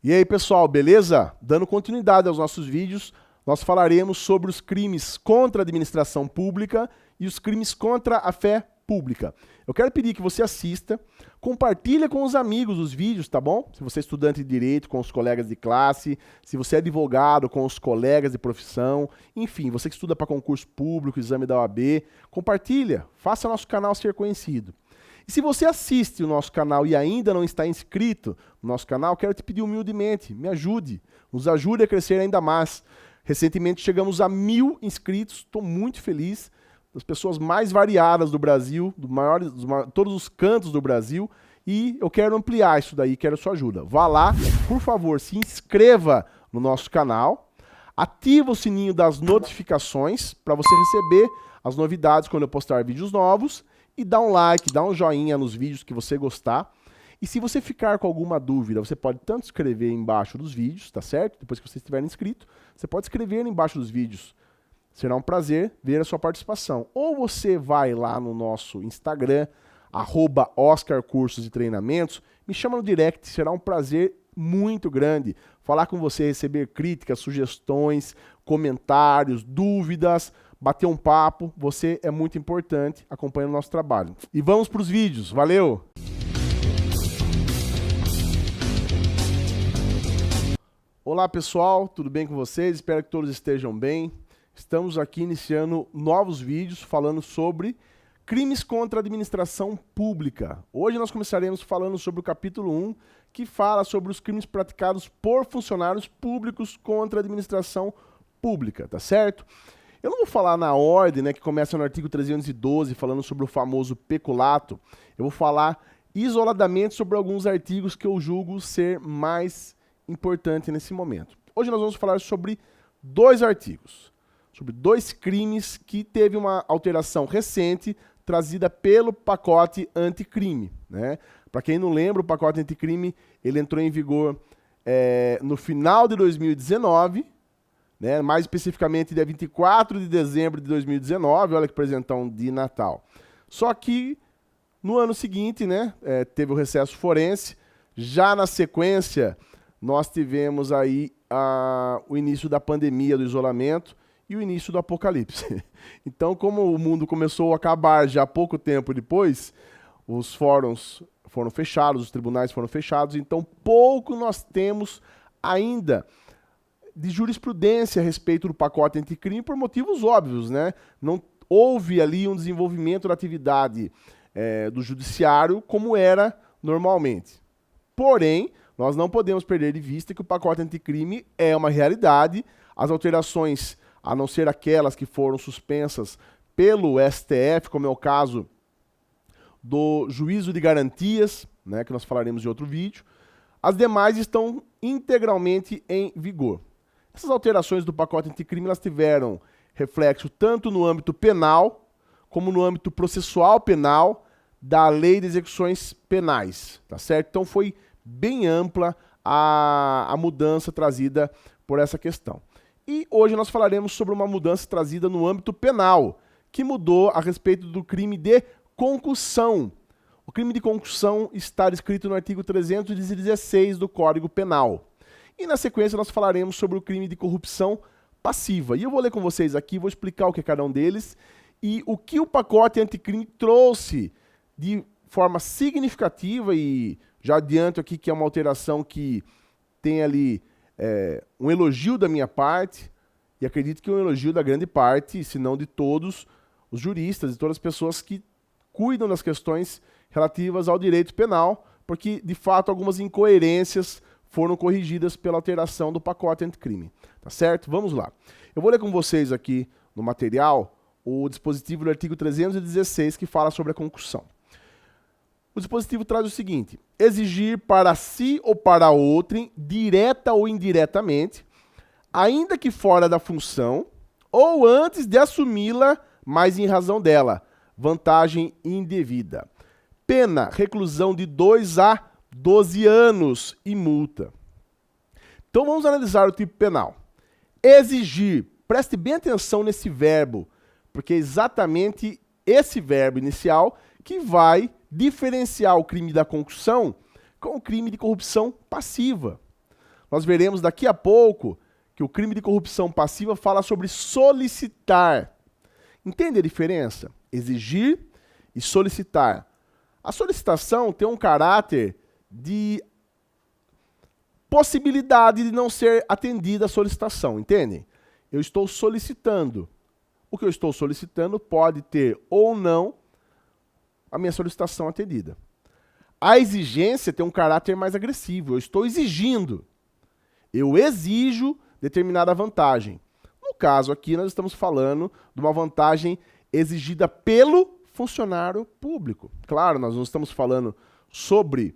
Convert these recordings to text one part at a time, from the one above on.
E aí, pessoal, beleza? Dando continuidade aos nossos vídeos, nós falaremos sobre os crimes contra a administração pública e os crimes contra a fé pública. Eu quero pedir que você assista, compartilhe com os amigos os vídeos, tá bom? Se você é estudante de direito, com os colegas de classe, se você é advogado, com os colegas de profissão, enfim, você que estuda para concurso público, exame da OAB, compartilha, faça nosso canal ser conhecido. E se você assiste o nosso canal e ainda não está inscrito no nosso canal, quero te pedir humildemente, me ajude, nos ajude a crescer ainda mais. Recentemente chegamos a 1000 inscritos, estou muito feliz, das pessoas mais variadas do Brasil, todos os cantos do Brasil, e eu quero ampliar isso daí, quero sua ajuda. Vá lá, por favor, se inscreva no nosso canal, ativa o sininho das notificações para você receber as novidades quando eu postar vídeos novos, e dá um like, dá um joinha nos vídeos que você gostar. E se você ficar com alguma dúvida, você pode tanto escrever embaixo dos vídeos, tá certo? Depois que você estiver inscrito, você pode escrever embaixo dos vídeos. Será um prazer ver a sua participação. Ou você vai lá no nosso Instagram, @OscarCursos e Treinamentos, me chama no direct, será um prazer muito grande falar com você, receber críticas, sugestões, comentários, dúvidas, bater um papo. Você é muito importante, acompanhando o nosso trabalho. E vamos para os vídeos, valeu! Olá pessoal, tudo bem com vocês? Espero que todos estejam bem. Estamos aqui iniciando novos vídeos falando sobre crimes contra a administração pública. Hoje nós começaremos falando sobre o capítulo 1, que fala sobre os crimes praticados por funcionários públicos contra a administração pública, tá certo? Eu não vou falar na ordem, né, que começa no artigo 312, falando sobre o famoso peculato. Eu vou falar isoladamente sobre alguns artigos que eu julgo ser mais importantes nesse momento. Hoje nós vamos falar sobre dois artigos, sobre dois crimes que teve uma alteração recente trazida pelo pacote anticrime, né? Para quem não lembra, o pacote anticrime ele entrou em vigor no final de 2019, né? Mais especificamente dia 24 de dezembro de 2019, olha que presentão de Natal. Só que no ano seguinte, né, teve o recesso forense, já na sequência nós tivemos aí o início da pandemia, do isolamento, e o início do apocalipse. Então, como o mundo começou a acabar já pouco tempo depois, os fóruns foram fechados, os tribunais foram fechados, então pouco nós temos ainda de jurisprudência a respeito do pacote anticrime por motivos óbvios, né? Não houve ali um desenvolvimento da atividade do judiciário como era normalmente. Porém, nós não podemos perder de vista que o pacote anticrime é uma realidade, as alterações, a não ser aquelas que foram suspensas pelo STF, como é o caso do juízo de garantias, né, que nós falaremos em outro vídeo, as demais estão integralmente em vigor. Essas alterações do pacote anticrime elas tiveram reflexo tanto no âmbito penal, como no âmbito processual penal da Lei de Execuções Penais, tá certo? Então foi bem ampla a mudança trazida por essa questão. E hoje nós falaremos sobre uma mudança trazida no âmbito penal, que mudou a respeito do crime de concussão. O crime de concussão está descrito no artigo 316 do Código Penal. E na sequência nós falaremos sobre o crime de corrupção passiva. E eu vou ler com vocês aqui, vou explicar o que é cada um deles e o que o pacote anticrime trouxe de forma significativa, e já adianto aqui que é uma alteração que tem ali um elogio da minha parte, e acredito que um elogio da grande parte, se não de todos os juristas e todas as pessoas que cuidam das questões relativas ao direito penal, porque, de fato, algumas incoerências foram corrigidas pela alteração do pacote anticrime. Tá certo? Vamos lá. Eu vou ler com vocês aqui no material o dispositivo do artigo 316, que fala sobre a concussão. O dispositivo traz o seguinte: exigir para si ou para outrem, direta ou indiretamente, ainda que fora da função, ou antes de assumi-la, mas em razão dela, vantagem indevida. Pena, reclusão de 2 a 12 anos e multa. Então vamos analisar o tipo penal. Exigir, preste bem atenção nesse verbo, porque é exatamente esse verbo inicial que vai diferenciar o crime da concussão com o crime de corrupção passiva. Nós veremos daqui a pouco que o crime de corrupção passiva fala sobre solicitar. Entende a diferença? Exigir e solicitar. A solicitação tem um caráter de possibilidade de não ser atendida a solicitação, entendem? Eu estou solicitando. O que eu estou solicitando pode ter ou não a minha solicitação atendida. A exigência tem um caráter mais agressivo. Eu estou exigindo. Eu exijo determinada vantagem. No caso aqui, nós estamos falando de uma vantagem exigida pelo funcionário público. Claro, nós não estamos falando sobre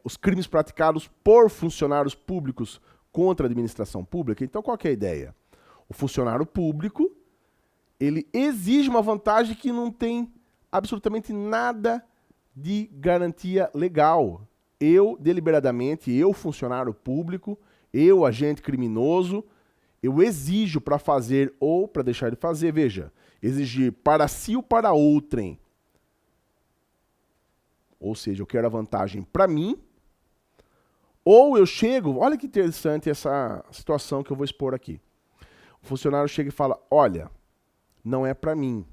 os crimes praticados por funcionários públicos contra a administração pública. Então, qual que é a ideia? O funcionário público, ele exige uma vantagem que não tem absolutamente nada de garantia legal. Eu, deliberadamente, eu, funcionário público, eu, agente criminoso, eu exijo para fazer ou para deixar de fazer, veja, exigir para si ou para outrem. Ou seja, eu quero a vantagem para mim, ou eu chego, olha que interessante essa situação que eu vou expor aqui. O funcionário chega e fala, olha, não é para mim.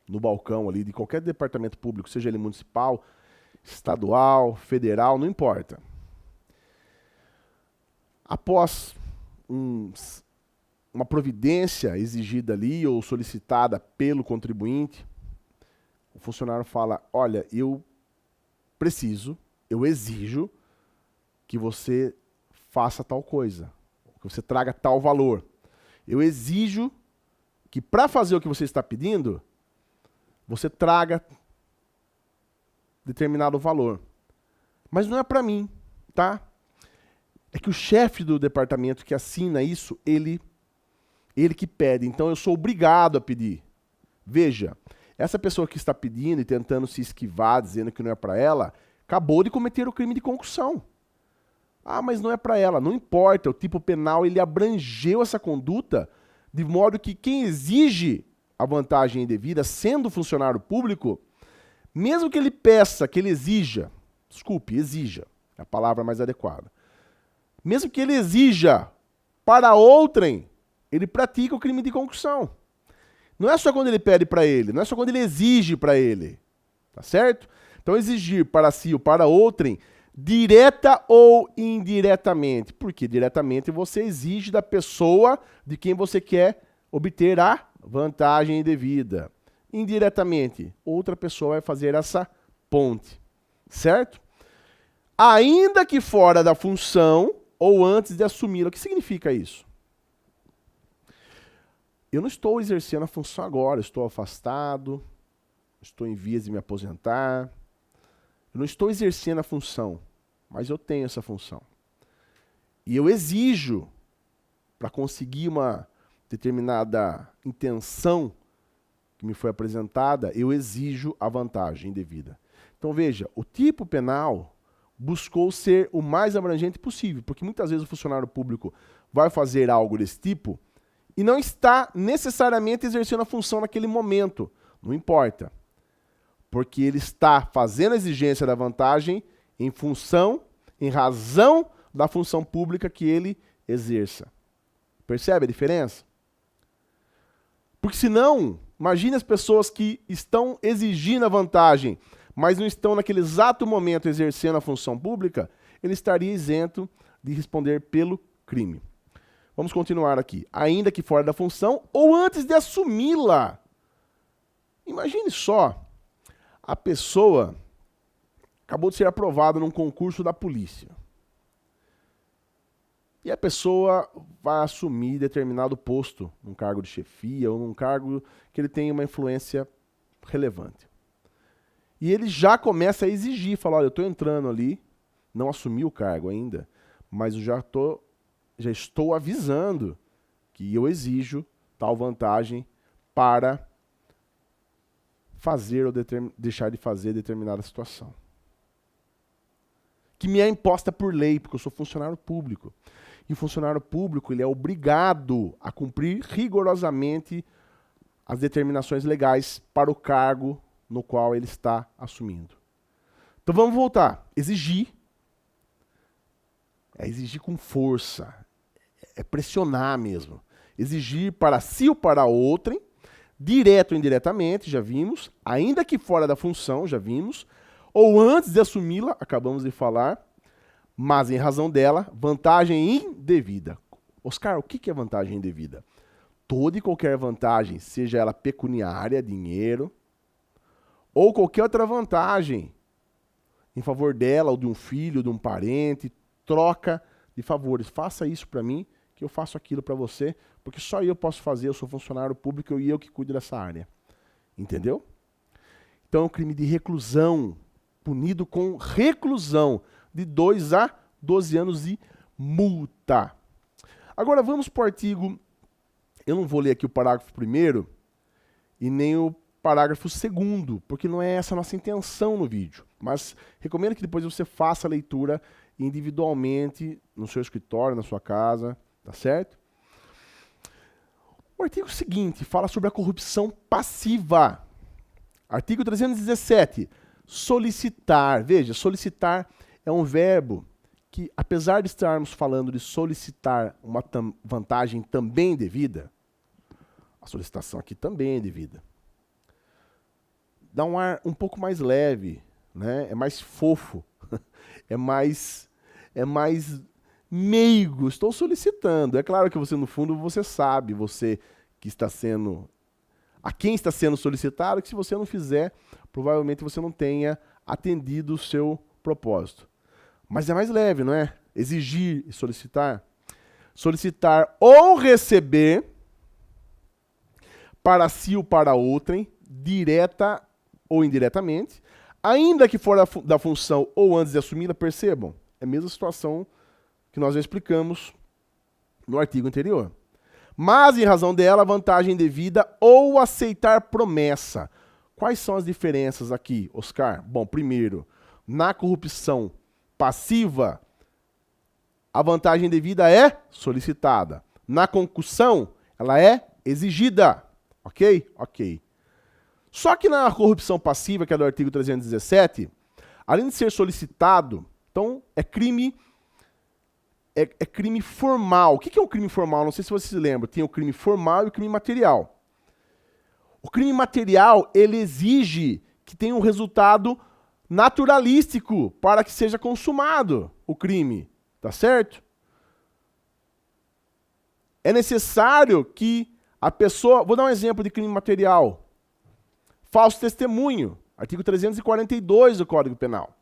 No balcão ali de qualquer departamento público, seja ele municipal, estadual, federal, não importa. Após uma providência exigida ali ou solicitada pelo contribuinte, o funcionário fala, olha, eu exijo que você faça tal coisa, que você traga tal valor. Eu exijo que para fazer o que você está pedindo, você traga determinado valor. Mas não é para mim, tá? É que o chefe do departamento que assina isso, ele que pede. Então eu sou obrigado a pedir. Veja, essa pessoa que está pedindo e tentando se esquivar, dizendo que não é para ela, acabou de cometer o crime de concussão. Ah, mas não é para ela. Não importa, o tipo penal ele abrangeu essa conduta de modo que quem exige a vantagem indevida, sendo funcionário público, mesmo que ele peça, que ele exija, exija, é a palavra mais adequada. Mesmo que ele exija para outrem, ele pratica o crime de concussão. Não é só quando ele pede para ele, não é só quando ele exige para ele, tá certo? Então exigir para si ou para outrem, direta ou indiretamente. Porque diretamente você exige da pessoa de quem você quer obter a vantagem indevida. Indiretamente, outra pessoa vai fazer essa ponte, certo? Ainda que fora da função ou antes de assumi-la. O que significa isso? Eu não estou exercendo a função agora, estou afastado, estou em vias de me aposentar. Eu não estou exercendo a função, mas eu tenho essa função. E eu exijo, para conseguir uma determinada intenção que me foi apresentada, eu exijo a vantagem indevida. Então veja, o tipo penal buscou ser o mais abrangente possível, porque muitas vezes o funcionário público vai fazer algo desse tipo e não está necessariamente exercendo a função naquele momento. Não importa. Porque ele está fazendo a exigência da vantagem em função, em razão da função pública que ele exerça. Percebe a diferença? Porque senão, imagine as pessoas que estão exigindo a vantagem, mas não estão naquele exato momento exercendo a função pública, ele estaria isento de responder pelo crime. Vamos continuar aqui. Ainda que fora da função ou antes de assumi-la. Imagine só, a pessoa acabou de ser aprovada num concurso da polícia. E a pessoa vai assumir determinado posto, um cargo de chefia ou num cargo que ele tenha uma influência relevante. E ele já começa a exigir, fala, olha, eu estou entrando ali, não assumi o cargo ainda, mas eu já estou avisando que eu exijo tal vantagem para fazer ou deixar de fazer determinada situação. Que me é imposta por lei, porque eu sou funcionário público. E o funcionário público ele é obrigado a cumprir rigorosamente as determinações legais para o cargo no qual ele está assumindo. Então vamos voltar. Exigir. É exigir com força. É pressionar mesmo. Exigir para si ou para outrem, direto ou indiretamente, já vimos, ainda que fora da função, já vimos, ou antes de assumi-la, acabamos de falar, mas em razão dela, vantagem indevida. Oscar, o que é vantagem indevida? Toda e qualquer vantagem, seja ela pecuniária, dinheiro, ou qualquer outra vantagem em favor dela, ou de um filho, de um parente, troca de favores. Faça isso para mim, que eu faço aquilo para você, porque só eu posso fazer, eu sou funcionário público e eu que cuido dessa área. Entendeu? Então é um crime de reclusão, punido com reclusão de 2 a 12 anos e multa. Agora vamos para o artigo, eu não vou ler aqui o parágrafo 1º e nem o parágrafo 2º, porque não é essa a nossa intenção no vídeo, mas recomendo que depois você faça a leitura individualmente no seu escritório, na sua casa, tá certo? O artigo seguinte fala sobre a corrupção passiva. Artigo 317, solicitar. Veja, solicitar é um verbo que, apesar de estarmos falando de solicitar uma vantagem também devida, a solicitação aqui também é devida. Dá um ar um pouco mais leve, né? É mais fofo, é mais meigo. Estou solicitando. É claro que você, no fundo, você sabe, você que está sendo, a quem está sendo solicitado, que se você não fizer, provavelmente você não tenha atendido o seu propósito. Mas é mais leve, não é? Exigir e solicitar. Solicitar ou receber para si ou para outrem, direta ou indiretamente, ainda que fora da função ou antes de assumi-la, percebam, é a mesma situação que nós já explicamos no artigo anterior. Mas, em razão dela, vantagem devida ou aceitar promessa. Quais são as diferenças aqui, Oscar? Bom, primeiro, na corrupção passiva, a vantagem devida é solicitada. Na concussão, ela é exigida. Ok? Ok. Só que na corrupção passiva, que é do artigo 317, além de ser solicitado, então é crime formal. O que é um crime formal? Não sei se você se lembra. Tem o crime formal e o crime material. O crime material, ele exige que tenha um resultado naturalístico para que seja consumado o crime. Tá certo? É necessário que a pessoa... Vou dar um exemplo de crime material. Falso testemunho. Artigo 342 do Código Penal.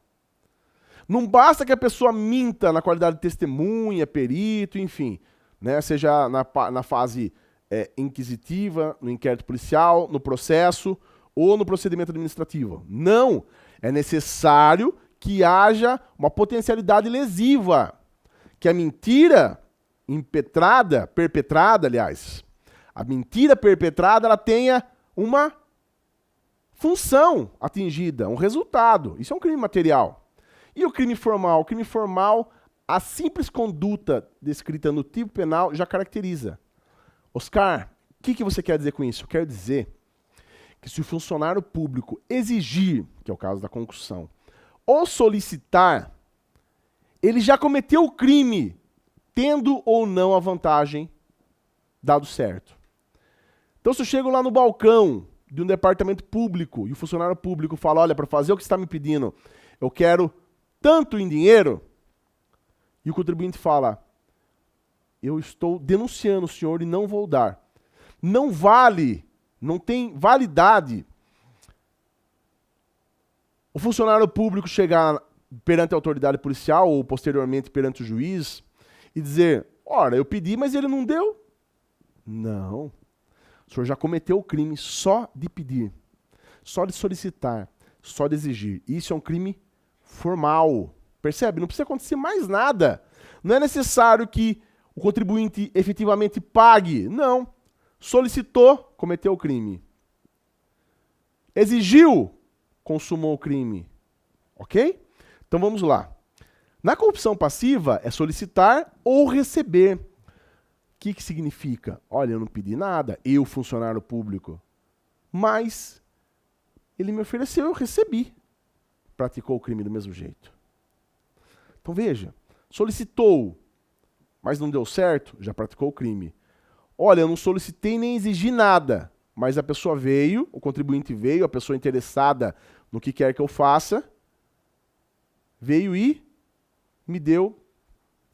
Não basta que a pessoa minta na qualidade de testemunha, perito, enfim, né? Seja na fase inquisitiva, no inquérito policial, no processo ou no procedimento administrativo. Não! É necessário que haja uma potencialidade lesiva, que a mentira perpetrada, aliás, a mentira perpetrada, ela tenha uma função atingida, um resultado. Isso é um crime material. E o crime formal? O crime formal, a simples conduta descrita no tipo penal já caracteriza. Oscar, o que você quer dizer com isso? Eu quero dizer que se o funcionário público exigir, que é o caso da concussão, ou solicitar, ele já cometeu o crime, tendo ou não a vantagem dado certo. Então, se eu chego lá no balcão de um departamento público e o funcionário público fala, olha, para fazer o que você está me pedindo, eu quero tanto em dinheiro, e o contribuinte fala, eu estou denunciando o senhor e não vou dar. Não vale, não tem validade o funcionário público chegar perante a autoridade policial ou posteriormente perante o juiz e dizer, ora, eu pedi, mas ele não deu. Não. O senhor já cometeu o crime só de pedir, só de solicitar, só de exigir. Isso é um crime formal. Percebe? Não precisa acontecer mais nada. Não é necessário que o contribuinte efetivamente pague. Não. Solicitou, cometeu o crime. Exigiu, consumou o crime. Ok? Então vamos lá. Na corrupção passiva é solicitar ou receber. O que significa? Olha, eu não pedi nada, eu, funcionário público, mas ele me ofereceu, eu recebi. Praticou o crime do mesmo jeito. Então veja, Solicitou, mas não deu certo, já praticou o crime. Olha, eu não solicitei nem exigi nada, mas a pessoa veio, o contribuinte veio, a pessoa interessada no que quer que eu faça, veio e me deu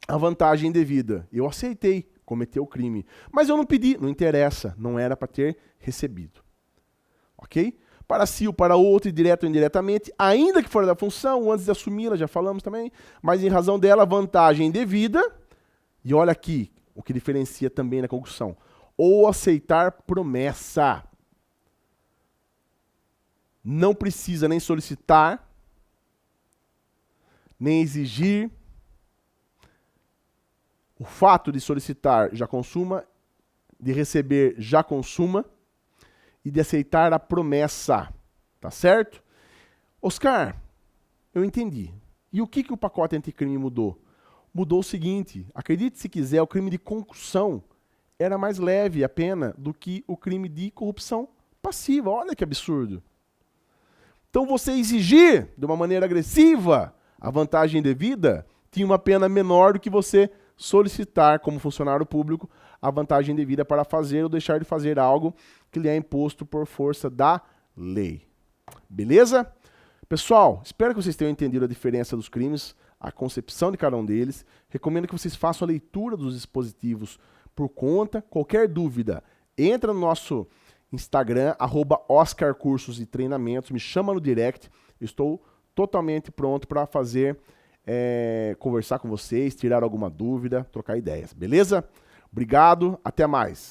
a vantagem devida. Eu aceitei, cometeu o crime. Mas eu não pedi, não interessa, não era para ter recebido. Ok? Para si ou para outro, direto ou indiretamente, ainda que fora da função, antes de assumi-la, já falamos também, mas em razão dela, vantagem devida, e olha aqui, o que diferencia também na concussão, ou aceitar promessa. Não precisa nem solicitar, nem exigir. O fato de solicitar já consuma, de receber já consuma, e de aceitar a promessa. Tá certo? Oscar, eu entendi. E o que o pacote anticrime mudou? Mudou o seguinte, acredite se quiser, o crime de concussão era mais leve a pena do que o crime de corrupção passiva. Olha que absurdo. Então você exigir de uma maneira agressiva a vantagem devida tinha uma pena menor do que você solicitar como funcionário público a vantagem devida para fazer ou deixar de fazer algo que lhe é imposto por força da lei. Beleza? Pessoal, espero que vocês tenham entendido a diferença dos crimes, a concepção de cada um deles. Recomendo que vocês façam a leitura dos dispositivos por conta. Qualquer dúvida, entra no nosso Instagram, @OscarCursos e Treinamentos, me chama no direct, estou totalmente pronto para fazer, conversar com vocês, tirar alguma dúvida, trocar ideias, beleza? Obrigado, até mais.